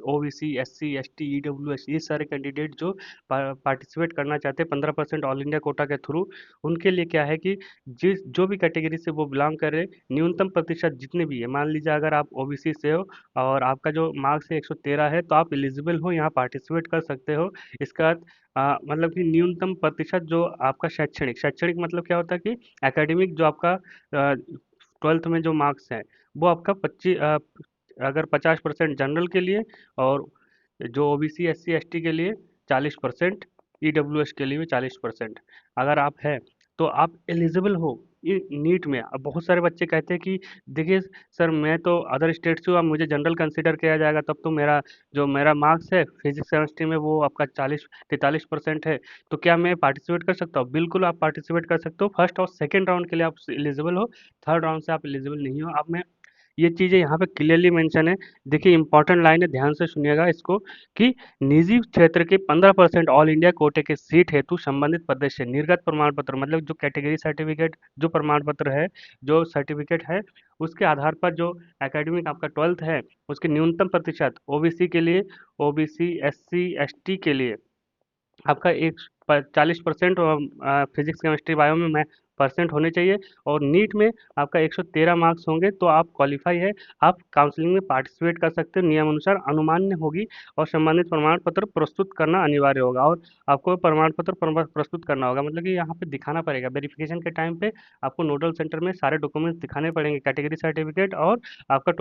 ओबीसी, एससी, एसटी, ईडब्ल्यूएस, ये सारे कैंडिडेट जो पार्टिसिपेट करना चाहते हैं 15% ऑल इंडिया कोटा के थ्रू, उनके लिए क्या है कि जिस जो भी कैटेगरी से वो बिलोंग कर रहे हैं, न्यूनतम प्रतिशत जितने भी है, मान लीजिए अगर आप ओबीसी से हो और आपका जो मार्क्स है 113 है, तो आप एलिजिबल हो, यहाँ पार्टिसिपेट कर सकते हो। इसका अर्थ मतलब कि न्यूनतम प्रतिशत जो आपका शैक्षणिक शैक्षणिक मतलब क्या होता है कि एकेडमिक जो आपका 12th में जो मार्क्स है, वो आपका 25 अगर 50% जनरल के लिए, और जो ओबीसी एससी एसटी के लिए 40%, ईडब्ल्यूएस के लिए भी 40% अगर आप है, तो आप एलिजिबल हो ये नीट में। अब बहुत सारे बच्चे कहते हैं कि देखिए सर, मैं तो अदर स्टेट से हूँ, अब मुझे जनरल कंसिडर किया जाएगा, तब तो मेरा मार्क्स है फिजिक्स केमिस्ट्री में वो आपका 40 43% है, तो क्या मैं पार्टिसिपेट कर सकता हूँ? बिल्कुल आप पार्टिसिपेट कर सकते हो। फर्स्ट और सेकंड राउंड के लिए आप एलिजिबल हो, थर्ड राउंड से आप एलिजिबल नहीं हो। अब मैं ये चीज़ें यहाँ पे क्लियरली मेंशन है। देखिए इंपॉर्टेंट लाइन है, ध्यान से सुनिएगा इसको, कि निजी क्षेत्र के 15% ऑल इंडिया कोटे के सीट हेतु संबंधित प्रदेश से निर्गत प्रमाण पत्र, मतलब जो कैटेगरी सर्टिफिकेट, जो प्रमाण पत्र है, जो सर्टिफिकेट है, उसके आधार पर जो एकेडमिक आपका 12th है, उसके न्यूनतम प्रतिशत ओबीसी के लिए, ओबीसी एससी एसटी के लिए आपका एक 40% और फिजिक्स केमिस्ट्री बायो में मैं परसेंट होने चाहिए, और नीट में आपका 113 मार्क्स होंगे तो आप क्वालिफाई है, आप काउंसलिंग में पार्टिसिपेट कर सकते हो। नियमानुसार अनुमान्य होगी और संबंधित प्रमाण पत्र प्रस्तुत करना अनिवार्य होगा, और आपको प्रमाण पत्र प्रस्तुत करना होगा, मतलब कि यहाँ पे दिखाना पड़ेगा वेरिफिकेशन के टाइम पे। आपको नोडल सेंटर में सारे डॉक्यूमेंट्स दिखाने पड़ेंगे, कैटेगरी सर्टिफिकेट और आपका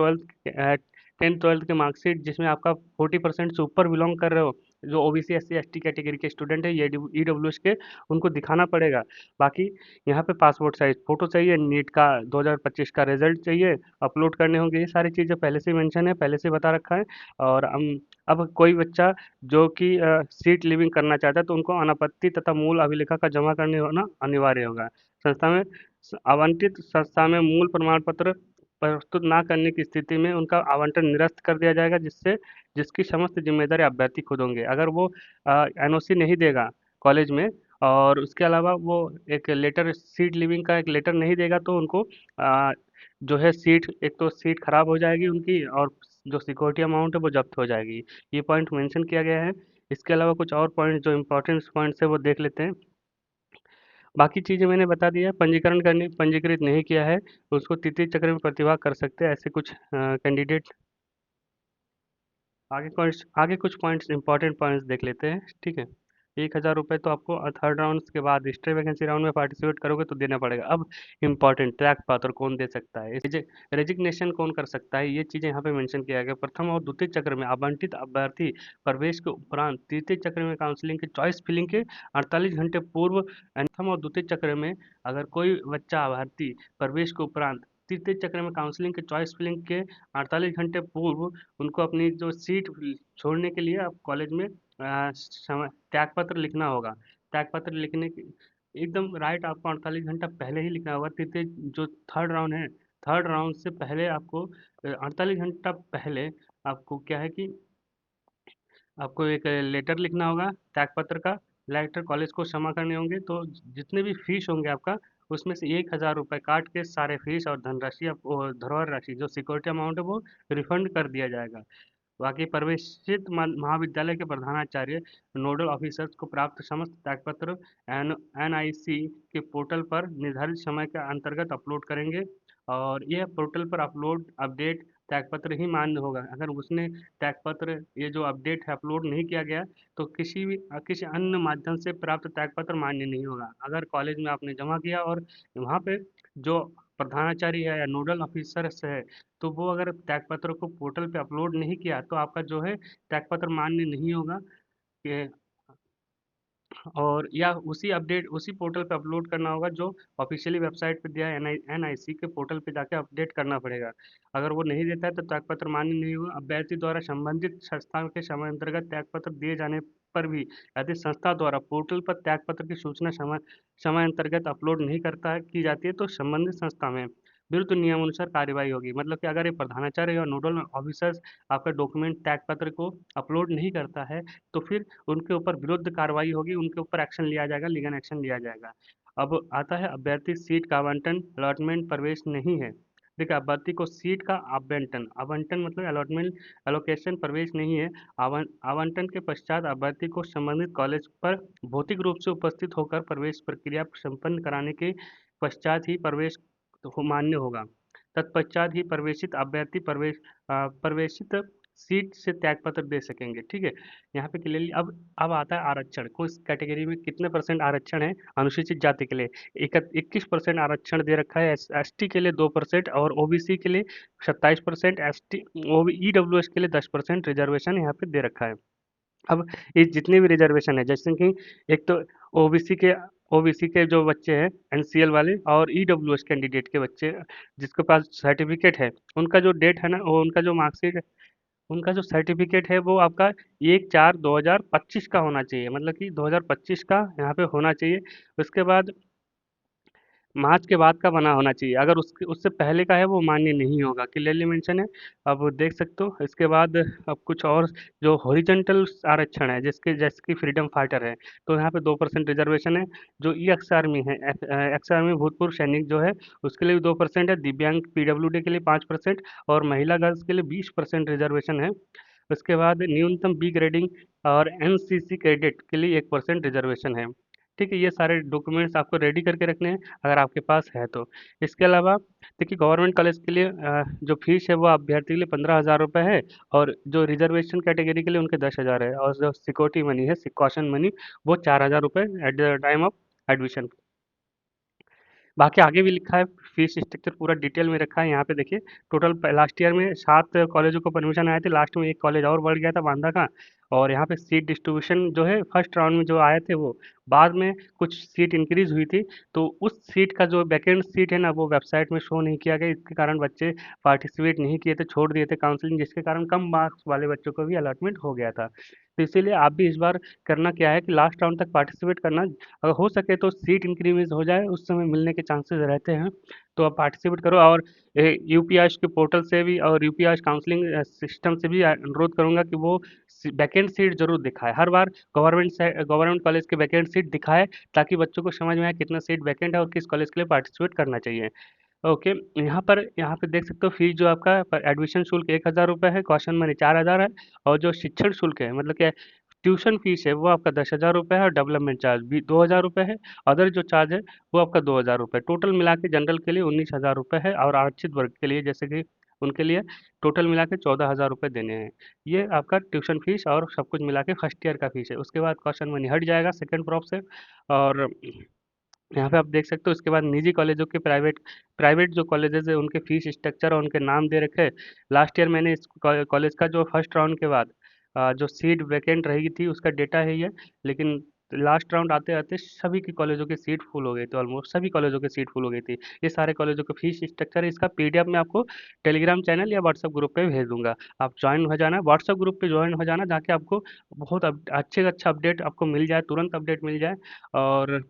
10th 12th के मार्कशीट, जिसमें आपका 40% से ऊपर बिलोंग कर रहे हो, जो ओबीसी एससी एसटी कैटेगरी के स्टूडेंट है, ये ईडब्ल्यूएस के, उनको दिखाना पड़ेगा। बाकी यहाँ पे पासपोर्ट साइज फोटो चाहिए, नीट का 2025 का रिजल्ट चाहिए, अपलोड करने होंगे। ये सारी चीज़ें पहले से मेंशन है, पहले से बता रखा है। और हम अब कोई बच्चा जो कि सीट लिविंग करना चाहता है, तो उनको अनापत्ति तथा मूल अभिलेखा का जमा करने होना अनिवार्य होगा। संस्था में आवंटित संस्था में मूल प्रमाण पत्र प्रस्तुत ना करने की स्थिति में उनका आवंटन निरस्त कर दिया जाएगा, जिसकी समस्त जिम्मेदारी अभ्यर्थी खुद होंगे। अगर वो एनओसी नहीं देगा कॉलेज में, और उसके अलावा वो एक लेटर, सीट लिविंग का एक लेटर नहीं देगा, तो उनको जो है सीट, एक तो सीट खराब हो जाएगी उनकी, और जो सिक्योरिटी अमाउंट है वो जब्त हो जाएगी। ये पॉइंट मेंशन किया गया है। इसके अलावा कुछ और पॉइंट जो इम्पोर्टेंट पॉइंट्स है वो देख लेते हैं। बाकी चीज़ें मैंने बता दिया है। पंजीकृत नहीं किया है, उसको तृतीय चक्र में प्रतिभाग कर सकते हैं ऐसे कुछ कैंडिडेट। आगे कुछ पॉइंट्स, इंपॉर्टेंट पॉइंट्स देख लेते हैं, ठीक है। 1000 रुपये तो आपको थर्ड राउंड के बाद एक्स्ट्रा वैकेंसी राउंड में पार्टिसिपेट करोगे तो देना पड़ेगा। अब इंपॉर्टेंट ट्रैक पात्र कौन दे सकता है, रेजिग्नेशन कौन कर सकता है, ये चीज़ें यहाँ पे मेंशन किया गया। प्रथम और द्वितीय चक्र में आवंटित अभ्यर्थी प्रवेश के उपरांत तृतीय चक्र में काउंसलिंग के चॉइस फिलिंग के 48 घंटे पूर्व, प्रथम और द्वितीय चक्र में अगर कोई बच्चा अभ्यर्थी प्रवेश के उपरांत तृतीय चक्र में काउंसलिंग के चॉइस फिलिंग के 48 घंटे पूर्व उनको अपनी जो सीट छोड़ने के लिए आप कॉलेज में त्याग पत्र लिखना होगा। त्याग पत्र लिखने के एकदम राइट, आपको 48 घंटा पहले ही लिखना होगा। तृतीय जो थर्ड राउंड है, थर्ड राउंड से पहले आपको 48 घंटा पहले आपको क्या है कि आपको एक लेटर लिखना होगा त्याग पत्र का। लेटर कॉलेज को जमा करने होंगे, तो जितने भी फीस होंगे आपका, उसमें से 1000 रुपये काट के सारे फीस और धनराशि, धरोहर राशि जो सिक्योरिटी अमाउंट है वो रिफंड कर दिया जाएगा। बाकी प्रवेशित महाविद्यालय के प्रधानाचार्य नोडल ऑफिसर्स को प्राप्त समस्त त्यागपत्र एनआईसी के पोर्टल पर निर्धारित समय के अंतर्गत अपलोड करेंगे, और यह पोर्टल पर अपलोड अपडेट त्यागपत्र ही मान्य होगा। अगर उसने त्यागपत्र ये जो अपडेट है अपलोड नहीं किया गया, तो किसी अन्य माध्यम से प्राप्त त्यागपत्र मान्य नहीं होगा। अगर कॉलेज में आपने जमा किया और वहाँ पे जो प्रधानाचार्य है या नोडल ऑफिसर्स है, तो वो अगर त्यागपत्र को पोर्टल पे अपलोड नहीं किया, तो आपका जो है त्यागपत्र मान्य नहीं होगा। कि और या उसी पोर्टल पे अपलोड करना होगा जो ऑफिशियली वेबसाइट पे दिया है। एनआईसी के पोर्टल पे जाके अपडेट करना पड़ेगा। अगर वो नहीं देता है तो त्यागपत्र मान्य नहीं होगा। अभ्यर्थी द्वारा संबंधित संस्था के समय अंतर्गत त्यागपत्र दिए जाने पर भी यदि संस्था द्वारा पोर्टल पर त्यागपत्र की सूचना समय समय अंतर्गत अपलोड नहीं करता है की जाती है, तो संबंधित संस्था में विरुद्ध नियमानुसार कार्यवाही होगी। मतलब कि अगर ये प्रधानाचार्य या नोडल ऑफिसर्स आपका डॉक्यूमेंट त्यागपत्र को अपलोड नहीं करता है, तो फिर उनके ऊपर विरुद्ध कार्रवाई होगी, उनके ऊपर एक्शन लिया जाएगा, लीगल एक्शन लिया जाएगा। अब आता है अभ्यर्थी सीट का आवंटन, अलॉटमेंट प्रवेश नहीं है, देखिए अभ्यर्थी को सीट का आवंटन, आवंटन मतलब अलॉटमेंट, एलोकेशन, प्रवेश नहीं है। आवंटन के पश्चात अभ्यर्थी को संबंधित कॉलेज पर भौतिक रूप से उपस्थित होकर प्रवेश प्रक्रिया संपन्न कराने के पश्चात ही प्रवेश मान्य होगा। तत्पश्चात ही प्रवेशित अभ्यर्थी प्रवेशित सीट से त्यागपत्र दे सकेंगे। ठीक है, यहाँ पे क्लियरली अब आता है आरक्षण, किस कैटेगरी में कितने परसेंट आरक्षण है अनुसूचित जाति के लिए। 21% आरक्षण दे रखा है, एसटी के लिए 2% और ओबीसी के लिए 27%, एसटी ईडब्ल्यूएस के लिए 10% रिजर्वेशन यहाँ पे दे रखा है। अब ये जितने भी रिजर्वेशन है, जैसे कि एक तो ओबीसी के ओबीसी के जो बच्चे हैं एनसीएल वाले, और ईडब्ल्यूएस कैंडिडेट के बच्चे जिसके पास सर्टिफिकेट है, उनका जो डेट है ना, वो उनका जो मार्कशीट है, उनका जो सर्टिफिकेट है वो आपका 1/4/2025 का होना चाहिए, मतलब कि 2025 का यहाँ पे होना चाहिए। उसके बाद मार्च के बाद का बना होना चाहिए, अगर उसके उससे पहले का है वो मान्य नहीं होगा, क्लियरली मेंशन है। अब देख सकते हो इसके बाद अब कुछ और जो हॉरिजॉन्टल आरक्षण है, जिसके जैसे कि फ्रीडम फाइटर है, तो यहाँ पे 2% रिजर्वेशन है। जो ई एक्स आर्मी है, एक्स आर्मी भूतपूर्व सैनिक जो है, उसके लिए भी 2% है। दिव्यांग पीडब्ल्यूडी के लिए 5% और महिला गर्ल्स के लिए 20% रिजर्वेशन है। उसके बाद न्यूनतम बी ग्रेडिंग और एनसीसी कैडेट के लिए 1% रिजर्वेशन है। ठीक है, ये सारे डॉक्यूमेंट्स आपको रेडी करके रखने हैं अगर आपके पास है तो। इसके अलावा देखिए गवर्नमेंट कॉलेज के लिए जो फीस है वो अभ्यर्थी के लिए 15,000 रुपये है, और जो रिजर्वेशन कैटेगरी के लिए उनके 10,000 है, और जो सिक्योरिटी मनी है, सिक्योशन मनी, वो 4,000 रुपये at the time of admission. बाकी आगे भी लिखा है, फीस स्ट्रक्चर पूरा डिटेल में रखा है यहाँ पे देखिए। टोटल लास्ट ईयर में 7 कॉलेजों को परमिशन आए थे, लास्ट में एक कॉलेज और बढ़ गया था बांदा का। और यहाँ पे सीट डिस्ट्रीब्यूशन जो है फर्स्ट राउंड में जो आए थे वो, बाद में कुछ सीट इंक्रीज हुई थी, तो उस सीट का जो वैकेंट सीट है ना वो वेबसाइट में शो नहीं किया गया, इसके कारण बच्चे पार्टिसिपेट नहीं किए थे, छोड़ दिए थे काउंसलिंग, जिसके कारण कम मार्क्स वाले बच्चों को भी अलॉटमेंट हो गया था। तो इसीलिए आप भी इस बार करना क्या है कि लास्ट राउंड तक पार्टिसिपेट करना, अगर हो सके तो सीट इंक्रीमेंट हो जाए उस समय मिलने के चांसेस रहते हैं, तो आप पार्टिसिपेट करो। और यूपीआई के पोर्टल से भी और यूपीआई काउंसलिंग सिस्टम से भी अनुरोध करूंगा कि वो वैकेंट सीट जरूर दिखाए हर बार, गवर्नमेंट कॉलेज के वैकेंट सीट दिखाए, ताकि बच्चों को समझ में आए कितना सीट वैकेंट है और किस कॉलेज के लिए पार्टिसिपेट करना चाहिए। ओके, यहाँ पे देख सकते हो फीस जो आपका एडमिशन शुल्क 1,000 रुपये है, कॉशन मनी 4,000 है, और जो शिक्षण शुल्क है मतलब क्या, ट्यूशन फीस है वो आपका 10,000 रुपये है, और डेवलपमेंट चार्ज भी 2,000 रुपये है। अदर जो चार्ज है वो आपका 2,000 रुपये, टोटल मिला के जनरल के लिए 19,000 रुपये है, और आरक्षित वर्ग के लिए जैसे कि उनके लिए टोटल मिला के 14,000 रुपये देने हैं। ये आपका ट्यूशन फीस और सब कुछ मिला के फर्स्ट ईयर का फीस है। उसके बाद क्वेश्चन मनी हट जाएगा सेकंड प्रॉप से। और यहाँ पे आप देख सकते हो इसके बाद निजी कॉलेजों के प्राइवेट प्राइवेट जो कॉलेजेस है उनके फीस स्ट्रक्चर और उनके नाम दे रखे हैं। लास्ट ईयर मैंने इस कॉलेज का जो फर्स्ट राउंड के बाद जो सीट वैकेंट रही थी उसका डेटा है ये, लेकिन लास्ट राउंड आते आते सभी की कॉलेजों की सीट फुल हो गई थी, ऑलमोस्ट सभी कॉलेजों की सीट फुल हो गई थी। ये सारे कॉलेजों का फीस स्ट्रक्चर है, इसका पीडीएफ मैं आपको टेलीग्राम चैनल या व्हाट्सएप ग्रुप पे भेज दूंगा। आप ज्वाइन हो जाना, व्हाट्सएप ग्रुप पे ज्वाइन हो जाना, जाके आपको बहुत अच्छे अच्छा अपडेट आपको मिल जाए, तुरंत अपडेट मिल जाए। और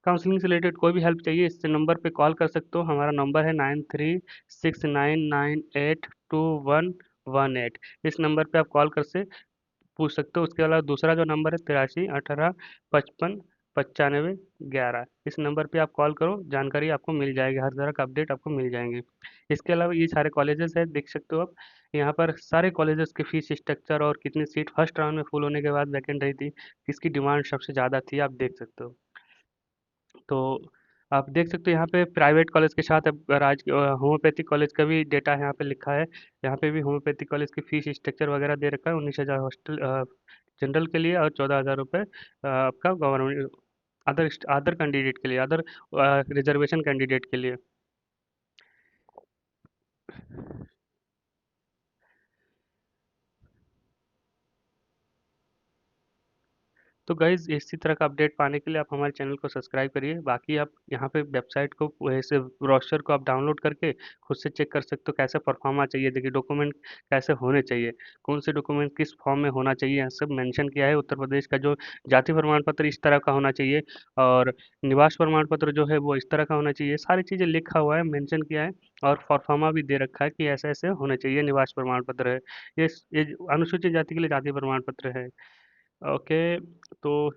काउंसलिंग से रिलेटेड कोई भी हेल्प चाहिए इस नंबर पे कॉल कर सकते हो, हमारा नंबर है 9369982118। इस नंबर पे आप कॉल कर से पूछ सकते हो। उसके अलावा दूसरा जो नंबर है 83 18 55 95 11, इस नंबर पे आप कॉल करो, जानकारी आपको मिल जाएगी, हर तरह का अपडेट आपको मिल जाएंगे। इसके अलावा ये सारे कॉलेजेस है, देख सकते हो आप यहाँ पर सारे कॉलेजेस के फीस स्ट्रक्चर और कितनी सीट फर्स्ट राउंड में फुल होने के बाद वैकेंट रही थी, किसकी डिमांड सबसे ज़्यादा थी, आप देख सकते हो। तो आप देख सकते हो यहाँ पे प्राइवेट कॉलेज के साथ अब होम्योपैथिक कॉलेज का भी डेटा यहाँ पे लिखा है। यहाँ पे भी होम्योपैथिक कॉलेज की फीस स्ट्रक्चर वगैरह दे रखा है, 19,000 हॉस्टल जनरल के लिए, और 14,000 रुपये आपका गवर्नमेंट अदर अदर कैंडिडेट के लिए, अदर रिजर्वेशन कैंडिडेट के लिए। तो गाइज इसी तरह का अपडेट पाने के लिए आप हमारे चैनल को सब्सक्राइब करिए। बाकी आप यहाँ पे वेबसाइट को ऐसे ब्रोशर को आप डाउनलोड करके खुद से चेक कर सकते हो कैसे परफॉर्मा चाहिए, देखिए डॉक्यूमेंट कैसे होने चाहिए, कौन से डॉक्यूमेंट किस फॉर्म में होना चाहिए, यहाँ सब मेंशन किया है। उत्तर प्रदेश का जो जाति प्रमाण पत्र इस तरह का होना चाहिए, और निवास प्रमाण पत्र जो है वो इस तरह का होना चाहिए, सारी चीज़ें लिखा हुआ है, मेंशन किया है। और परफॉर्मा भी दे रखा है कि ऐसे ऐसे होने चाहिए, निवास प्रमाण पत्र है, ये अनुसूचित जाति के लिए जाति प्रमाण पत्र है। ओके, तो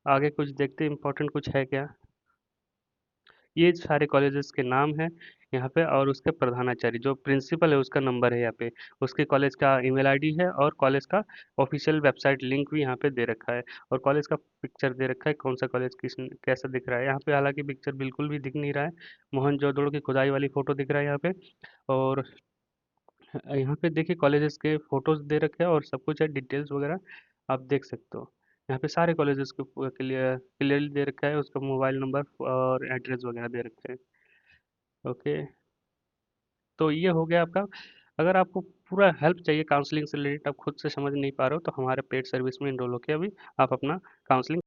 आगे कुछ देखते हैं इम्पोर्टेंट कुछ है क्या। ये सारे कॉलेजेस के नाम हैं। यहाँ पे, और उसके प्रधानाचार्य जो प्रिंसिपल है उसका नंबर है यहाँ पे, उसके कॉलेज का ईमेल आईडी है, और कॉलेज का ऑफिशियल वेबसाइट लिंक भी यहाँ पे दे रखा है, और कॉलेज का पिक्चर दे रखा है, कौन सा कॉलेज किस कैसा दिख रहा है यहाँ पे। हालांकि पिक्चर बिल्कुल भी दिख नहीं रहा है, मोहनजोदड़ो की खुदाई वाली फोटो दिख रहा है यहाँ पे। और यहाँ पे देखिए कॉलेजेस के फोटोज दे रखे हैं और सब कुछ है, डिटेल्स वगैरह आप देख सकते हो। यहाँ पे सारे कॉलेजेस के क्लियरली दे रखा है, उसका मोबाइल नंबर और एड्रेस वगैरह दे रखे हैं। ओके, तो ये हो गया आपका। अगर आपको पूरा हेल्प चाहिए काउंसलिंग से रिलेटेड, आप खुद से समझ नहीं पा रहे हो, तो हमारे पेड सर्विस में इनरोल होकर अभी आप अपना काउंसलिंग